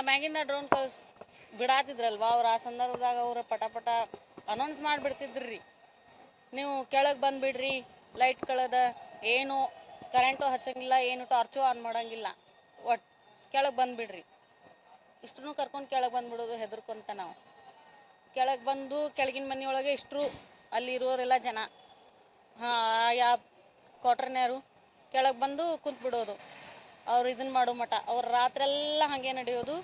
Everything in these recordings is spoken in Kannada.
ಮ್ಯಾಗಿಂದ ಡ್ರೋನ್ ಬಿಡಾತಿದ್ರಲ್ವಾ ಅವ್ರು, ಆ ಸಂದರ್ಭದಾಗ ಅವ್ರು ಪಟ ಅನೌನ್ಸ್ ಮಾಡಿಬಿಡ್ತಿದ್ರಿ, ನೀವು ಕೆಳಗೆ ಬಂದುಬಿಡ್ರಿ, ಲೈಟ್ ಕಳೆದ ಏನು ಕರೆಂಟು ಹಚ್ಚಂಗಿಲ್ಲ, ಏನು ಟಾರ್ಚು ಆನ್ ಮಾಡೋಂಗಿಲ್ಲ, ಒಟ್ಟು ಕೆಳಗೆ ಬಂದುಬಿಡ್ರಿ. ಇಷ್ಟೂ ಕರ್ಕೊಂಡು ಕೆಳಗೆ ಬಂದುಬಿಡೋದು ಹೆದರ್ಕೊಂತ. ನಾವು ಕೆಳಗೆ ಬಂದು ಕೆಳಗಿನ ಮನೆಯೊಳಗೆ ಇಷ್ಟರು ಅಲ್ಲಿರೋರೆಲ್ಲ ಜನ, ಯಾವ ಕ್ವಾರ್ಟರ್ನ್ಯಾರು ಕೆಳಗೆ ಬಂದು ಕುಂತ್ಬಿಡೋದು. ಅವ್ರು ಇದನ್ನು ಮಾಡೋ ಮಟ ಅವ್ರು ರಾತ್ರೆಲ್ಲ ಹಾಗೆ ನಡೆಯೋದು.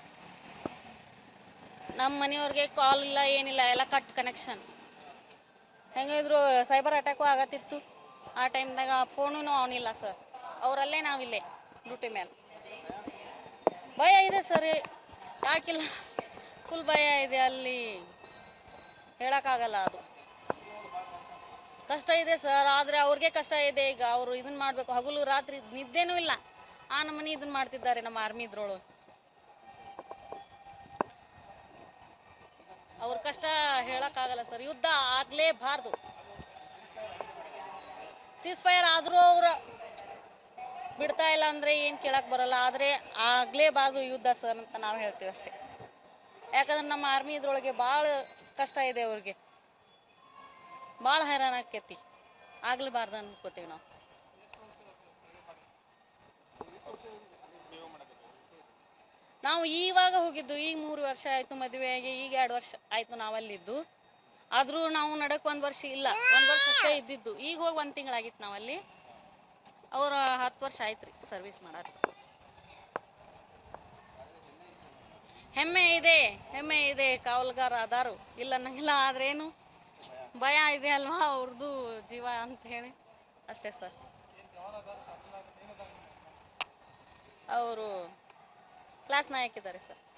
ನಮ್ಮ ಮನೆಯವ್ರಿಗೆ ಕಾಲ್ ಇಲ್ಲ, ಏನಿಲ್ಲ, ಎಲ್ಲ ಕಟ್ ಕನೆಕ್ಷನ್. ಹೆಂಗಿದ್ರು ಸೈಬರ್ ಅಟ್ಯಾಕು ಆಗತ್ತಿತ್ತು ಆ ಟೈಮ್ದಾಗ. ಫೋನು ಅವನಿಲ್ಲ ಸರ್, ಅವರಲ್ಲೇ ನಾವಿಲ್ಲೇ ಡ್ಯೂಟಿ ಮೇಲೆ. ಭಯ ಇದೆ ಸರ್, ಯಾಕಿಲ್ಲ, ಫುಲ್ ಭಯ ಇದೆ. ಅಲ್ಲಿ ಹೇಳೋಕ್ಕಾಗಲ್ಲ, ಅದು ಕಷ್ಟ ಇದೆ ಸರ್. ಆದರೆ ಅವ್ರಿಗೆ ಕಷ್ಟ ಇದೆ. ಈಗ ಅವರು ಇದನ್ನು ಮಾಡಬೇಕು, ಹಗಲು ರಾತ್ರಿ ನಿದ್ದೆನೂ ಇಲ್ಲ, ಆ ನಮ್ಮನೆ ಇದನ್ನು ಮಾಡ್ತಿದ್ದಾರೆ ನಮ್ಮ ಆರ್ಮಿ ಇದ್ರೊಳು. ಅವ್ರ ಕಷ್ಟ ಹೇಳೋಕ್ಕಾಗಲ್ಲ ಸರ್. ಯುದ್ಧ ಆಗಲೇಬಾರ್ದು. ಸೀಸ್ಫೈರ್ ಆದರೂ ಅವ್ರು ಬಿಡ್ತಾ ಇಲ್ಲ ಅಂದರೆ ಏನು ಕೇಳಕ್ಕೆ ಬರೋಲ್ಲ. ಆದರೆ ಆಗಲೇಬಾರ್ದು ಯುದ್ಧ ಸರ್ ಅಂತ ನಾವು ಹೇಳ್ತೀವಿ ಅಷ್ಟೇ. ಯಾಕಂದ್ರೆ ನಮ್ಮ ಆರ್ಮಿ ಇದ್ರೊಳಗೆ ಭಾಳ ಕಷ್ಟ ಇದೆ, ಅವ್ರಿಗೆ ಭಾಳ ಹೈರಾಣ ಆಕೈತಿ. ಆಗಲೇಬಾರ್ದು ಅನ್ಕೋತೀವಿ ನಾವು. ನಾವು ಇವಾಗ ಹೋಗಿದ್ದು, ಈಗ 3 ವರ್ಷ ಆಯಿತು ಮದುವೆಯಾಗಿ, ಈಗ 2 ವರ್ಷ ಆಯಿತು ನಾವಲ್ಲಿದ್ದು. ಆದರೂ ನಾವು ನಡಕ್ಕೆ 1 ವರ್ಷ ಇಲ್ಲ, 1 ವರ್ಷ ಅಷ್ಟೇ ಇದ್ದಿದ್ದು. ಈಗ ಹೋಗಿ 1 ತಿಂಗಳಾಗಿತ್ತು ನಾವಲ್ಲಿ. ಅವ್ರು 10 ವರ್ಷ ಆಯ್ತು ರೀ ಸರ್ವಿಸ್ ಮಾಡೋದು. ಹೆಮ್ಮೆ ಇದೆ, ಕಾವಲುಗಾರ ಅದಾರು, ಇಲ್ಲ ಅನ್ನಂಗಿಲ್ಲ. ಆದ್ರೇನು ಭಯ ಇದೆ ಅಲ್ವಾ ಅವ್ರದ್ದು ಜೀವ ಅಂತ ಹೇಳಿ ಅಷ್ಟೇ ಸರ್. ಅವರು ಕ್ಲಾಸ್ ನಾಯಕಿದ್ದಾರೆ ಸರ್.